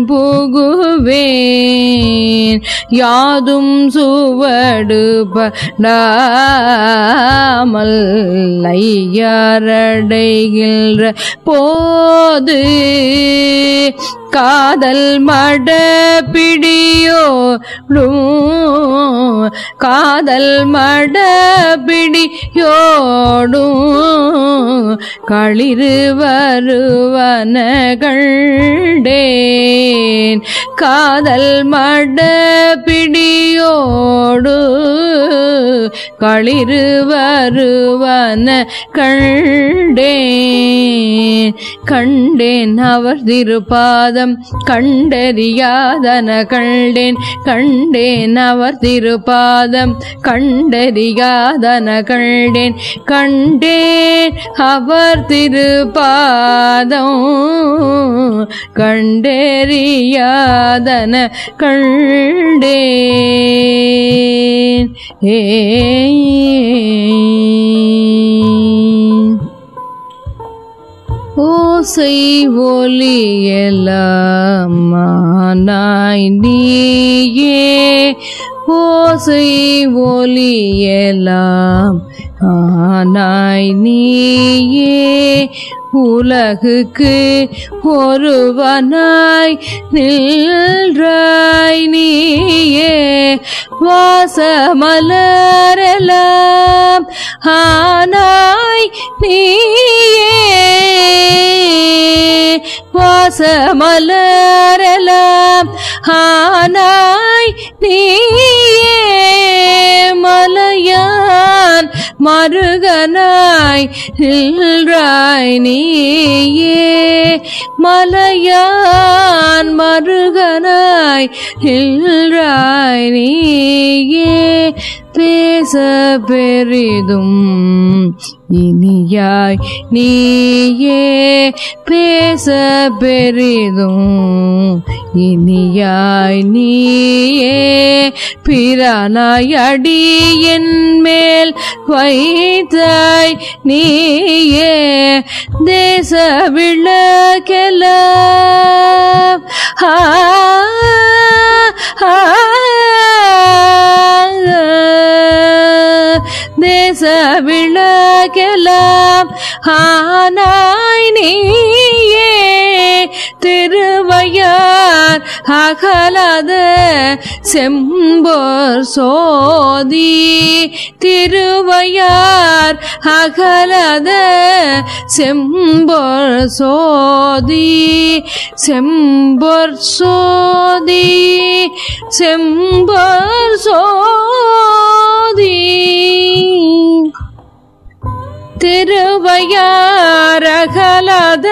புகுவேன் யாதும் சுவடு படாமல் ஐயாரடைகின்ற போது காதல் மட பிடியோடும் காதல் மட பிடியோடும் களிறு வருவன கண்டேன் காதல் மட பிடியோடு களிறு வருவன கண்டேன் கண்டேன் அவர் திருப்பாதம் கண்டறியாதன கண்டேன் கண்டேன் அவர் திருப்பாதம் கண்டறியாதன கண்டேன் கண்டேன் அவர் திருப்பாதம் கண்டறியாதன கண்டேன் ஓசை ஒலியெல்லாம் மானாய் நீயே ஓசை ஒலியெல்லாம் ஆனாய் நீயே உலகுக்கு ஒருவனாய் நின்றாய் நீயே வாசமலரெல்லாம் ஆனாய் நீயே வாசமலரெல்லாம் ஆனாய் நீயே மலையான் மருகனாய் நின்றாய் நீயே மலையான் மருகனாய் நின்றாய் நீயே பேச பெரிதும் இனியாய் நீயே பேச பெரிதும் இனியாய் நீயே பிரானாய் அடியென் மேல் வைத்தாய் நீயே தேச விளக்கெல்லாம் தேச விளக்கெல்லாம் ஆனாய் நீயே திருவையார் அகலாத செம்பொற் சோதி திருவையார் அகலாத செம்பொற் சோதி செம்பொற் சோதி செம்பொற் சோதி திருவையார் அகலாத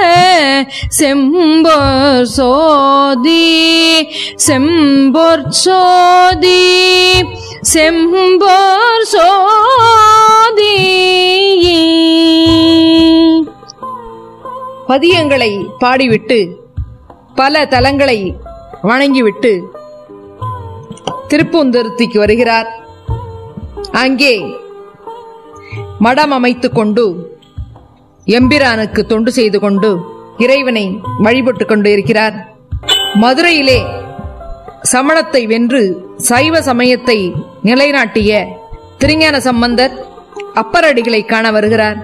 செம்பொற் சோதி செம்பொற் சோதி செம்பொற் சோதி. பதியங்களை பாடிவிட்டு பல தலங்களை வணங்கிவிட்டு திருப்பூந்துருத்திக்கு வருகிறார். அங்கே மடம் அமைத்துக் கொண்டு எம்பிரானுக்கு தொண்டு செய்து கொண்டு இறைவனை வழிபட்டுக் கொண்டு இருக்கிறார். மதுரையிலே சமணத்தை வென்று சைவ சமயத்தை நிலைநாட்டிய திருஞான சம்பந்தர் அப்பரடிகளை காண வருகிறார்.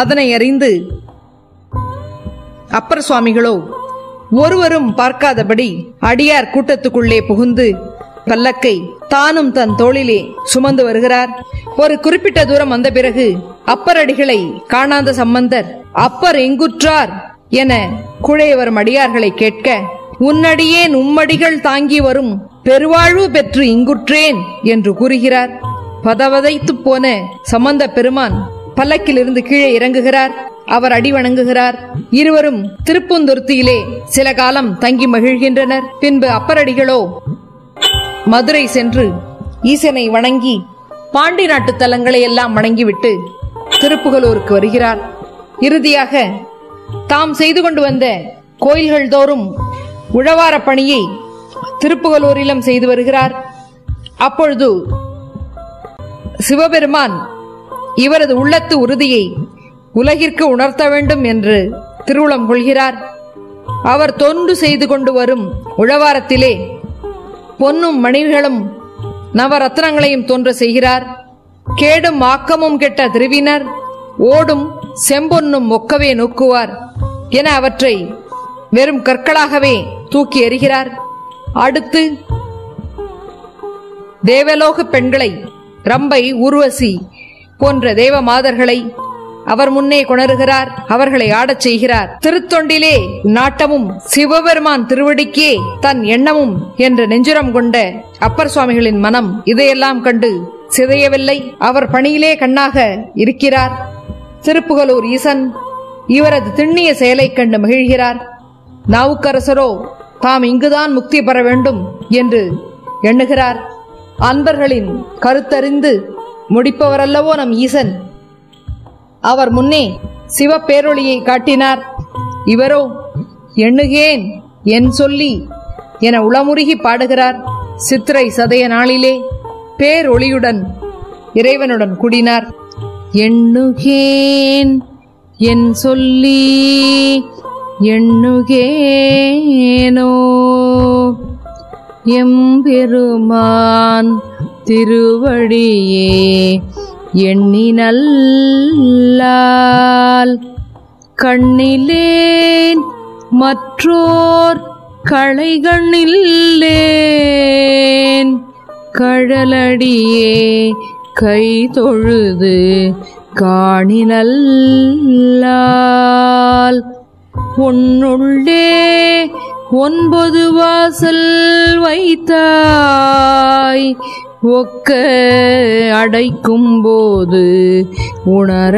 அதனை அறிந்து அப்பர் சுவாமிகளோ ஒருவரும் பார்க்காதபடி அடியார் கூட்டத்துக்குள்ளே புகுந்து பல்லக்கை தானும் தன் தோளிலே சுமந்து வருகிறார். ஒரு குறிப்பிட்ட தூரம் வந்த பிறகு அப்பரடிகளை காணாத சம்பந்தர் அப்பர் எங்குற்றார் என குழைய வரும் அடியார்களை கேட்க, உன்னடியேன் உம்மடிகள் தாங்கி வரும் பெருவாழ்வு பெற்று இங்குற்றேன் என்று கூறுகிறார். பதவதைத்து போன சம்பந்த பெருமான் பல்லக்கிலிருந்து கீழே இறங்குகிறார். அவர் அடி வணங்குகிறார். இருவரும் திருப்பூந்துருத்தியிலே சில காலம் தங்கி மகிழ்கின்றனர். பின்பு அப்பரடிகளோ மதுரை சென்று ஈசனை வணங்கி பாண்டி நாட்டு தலங்களை எல்லாம் வணங்கிவிட்டு திருப்புகலூருக்கு வருகிறார். இறுதியாக தாம் செய்து கொண்டு வந்த கோயில்கள் தோறும் உழவார பணியை திருப்புகலூரிலும் செய்து வருகிறார். அப்பொழுது சிவபெருமான் இவரது உள்ளத்து உறுதியை உலகிற்கு உணர்த்த வேண்டும் என்று திருவுளம் கொள்கிறார். அவர் தொண்டு செய்து கொண்டு வரும் உழவாரத்திலே பொன்னும் மணிகளும் நவரத்னங்களையும் தோன்ற செய்கிறார். கேடும் ஆக்கமும் கெட்ட திருவினர் ஓடும் செம்பொன்னும் ஒக்கவே நோக்குவார் என அவற்றை வெறும் கற்களாகவே தூக்கி எறிகிறார். அடுத்து தேவலோக பெண்களை, ரம்பை, ஊர்வசி போன்ற தேவ மாதர்களை அவர் முன்னே கொணருகிறார். அவர்களை ஆடச் செய்கிறார். திருத்தொண்டிலே நாட்டமும் சிவபெருமான் திருவடிக்கே தன் எண்ணமும் என்ற நெஞ்சுரம் கொண்ட அப்பர் சுவாமிகளின் மனம் இதையெல்லாம் கண்டு சிதையவில்லை. அவர் பணியிலே கண்ணாக இருக்கிறார். திருப்புகலூர் ஈசன் இவரது திண்ணிய செயலை கண்டு மகிழ்கிறார். நாவுக்கரசரோ தாம் இங்குதான் முக்தி பெற வேண்டும் என்று எண்ணுகிறார். அன்பர்களின் கருத்தறிந்து முடிப்பவரல்லவோ நம் ஈசன். அவர் முன்னே சிவப்பேரொளியை காட்டினார். இவரோ எண்ணுகேன் என் சொல்லி என உளமுருகி பாடுகிறார். சித்திரை சதய நாளிலே பேரொளியுடன் இறைவனுடன் கூடினார். எண்ணுகேன் என் சொல்லி எண்ணுகேனோ எம்பெருமான் திருவடியே எண்ணினல்லால் கண்ணிலேன் மற்றோர் களைகண்ணில்லேன் கழலடியே கை தொழுது காணினல்லால் உன்னுள்ளே 9 வாசல் வைத்தாய் ஒக்க அடைக்கும் போது உணரமாட்டேன்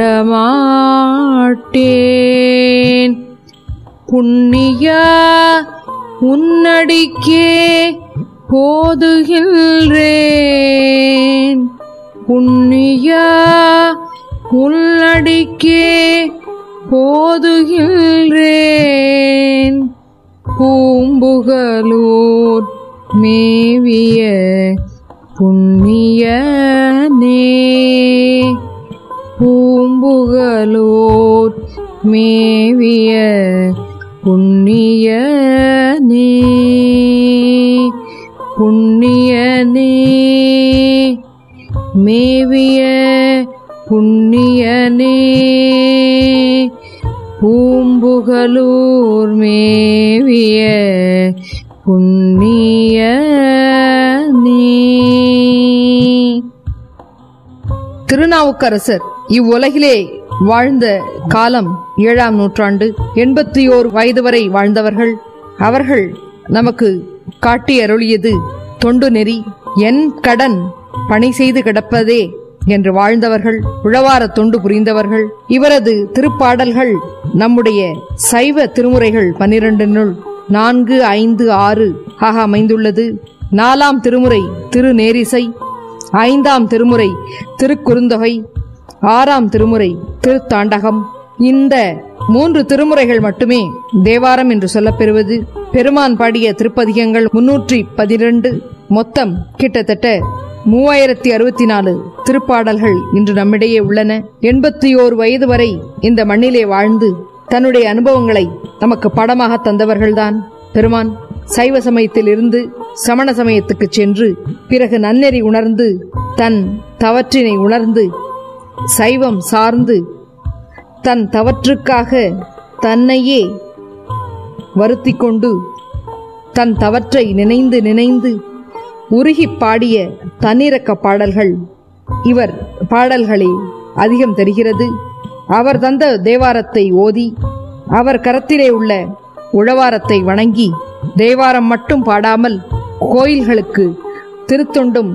புண்ணியா உன்னடிக்கே போதுகின்றேன். புண்ணியா உள்ளடிக்கே போதுகின்றேன். பூம்புகலூர் மேவிய புண்ணியனே, பூம்புகலூர் மேவிய புண்ணியனே, புண்ணியனே மேவிய புண்ணியனே, பூம்புகலூர் மேவிய புண்ணியனே. திருநாவுக்கரசர் இவ்வுலகிலே வாழ்ந்த காலம் 7ஆம் நூற்றாண்டு. 81 வயது வரை வாழ்ந்தவர்கள். அவர்கள் நமக்கு காட்டி அருளியது தொண்டு நெறி. என் கடன் பணி செய்து கிடப்பதே என்று வாழ்ந்தவர்கள், உழவார தொண்டு புரிந்தவர்கள். இவரது திருப்பாடல்கள் நம்முடைய சைவ திருமுறைகள் 12 4, 5, 6 ஆக அமைந்துள்ளது. 4ஆம் திருமுறை திருநேரிசை, 5ஆம் திருமுறை திருக்குறுந்தொகை, 6ஆம் திருமுறை திருத்தாண்டகம். இந்த 3 திருமுறைகள் மட்டுமே தேவாரம் என்று சொல்லப்பெறுவது. பெருமான் பாடிய திருப்பதிகங்கள் 312. மொத்தம் கிட்டத்தட்ட 3064 திருப்பாடல்கள் இன்று நம்மிடையே உள்ளன. 81 வயது வரை இந்த மண்ணிலே வாழ்ந்து தன்னுடைய அனுபவங்களை நமக்கு பாடமாக தந்தவர்கள்தான் பெருமான். சைவ சமயத்தில் இருந்து சமண சமயத்துக்கு சென்று பிறகு நன்னெறி உணர்ந்து தன் தவற்றினை உணர்ந்து சைவம் சார்ந்து தன் தவற்றுக்காக தன்னையே வருத்தி கொண்டு தன் தவற்றை நினைந்து நினைந்து உருகி பாடிய தன்னிறக்க பாடல்கள் இவர் பாடல்களில் அதிகம் தெரிகிறது. அவர் தந்த தேவாரத்தை ஓதி அவர் கரத்திலே உள்ள உழவாரத்தை வணங்கி தேவாரம் மட்டும் பாடாமல் கோயில்களுக்கு திருத்தொண்டும்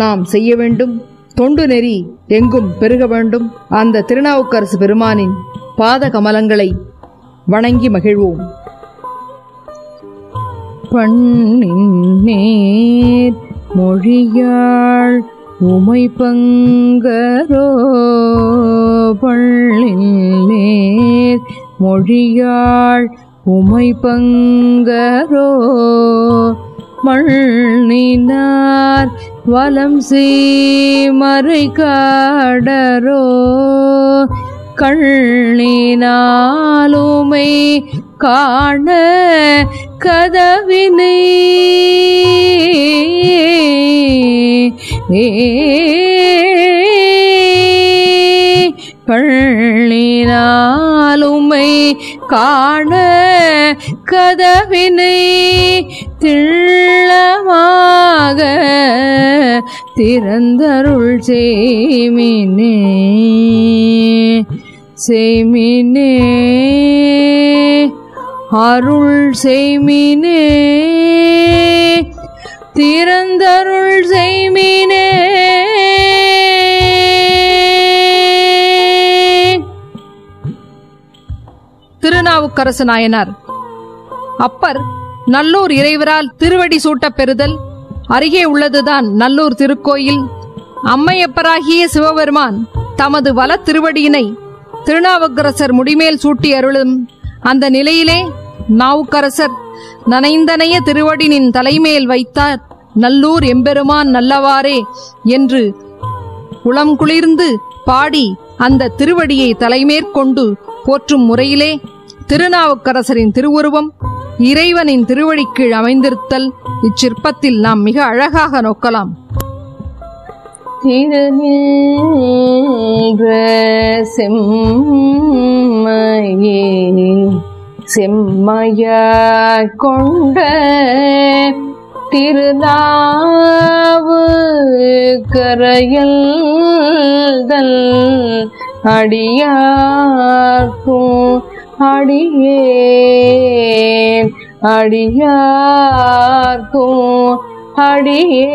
நாம் செய்ய வேண்டும். தொண்டு நெறி எங்கும் பெருக வேண்டும். அந்த திருநாவுக்கரசு பெருமானின் பாத கமலங்களை வணங்கி மகிழ்வோம். பண்ணின் நேர் மொழியாள் உமை பங்கரோ, பள்ளின் நேர் மொழியாள் உமை பங்கரோ, மண்ணினார் வலம் சீமறை காடரோ, கண்ணினாலுமை காண கதவினை கண்ணினாலுமை காண கதவினை திள்ளமாக திறந்தருள் செய்மினே, செய்மினே அருள் செய்மினே, திறந்தருள் செய்மினே. திருநாவுக்கரசு நாயனார். அப்பர் நல்லூர் இறைவரால் திருவடி சூட்டப் பெறுதல். அருகே உள்ளதுதான் நல்லூர் திருக்கோயில். அம்மையப்பராகிய சிவபெருமான் தமது வல திருவடியினை திருநாவுக்கரசர் முடிமேல் சூட்டி அருளும் அந்த நிலையிலே நாவுக்கரசர் நனைந்தனைய திருவடினின் தலைமேல் வைத்தார். நல்லூர் எம்பெருமான் நல்லவாறே என்று உளம் குளிர்ந்து பாடி அந்த திருவடியை தலைமேற்கொண்டு போற்றும் முறையிலே திருநாவுக்கரசரின் திருவுருவம் இறைவனின் திருவடிக்கீழ் அமைந்திருத்தல் இச்சிற்பத்தில் நாம் மிக அழகாக நோக்கலாம். செம்மையே செம்மையா கொண்ட திருநாவு கரையல்தல் அடியார்க்கும் அடியேன் அடியார்க்கும் அடியேன்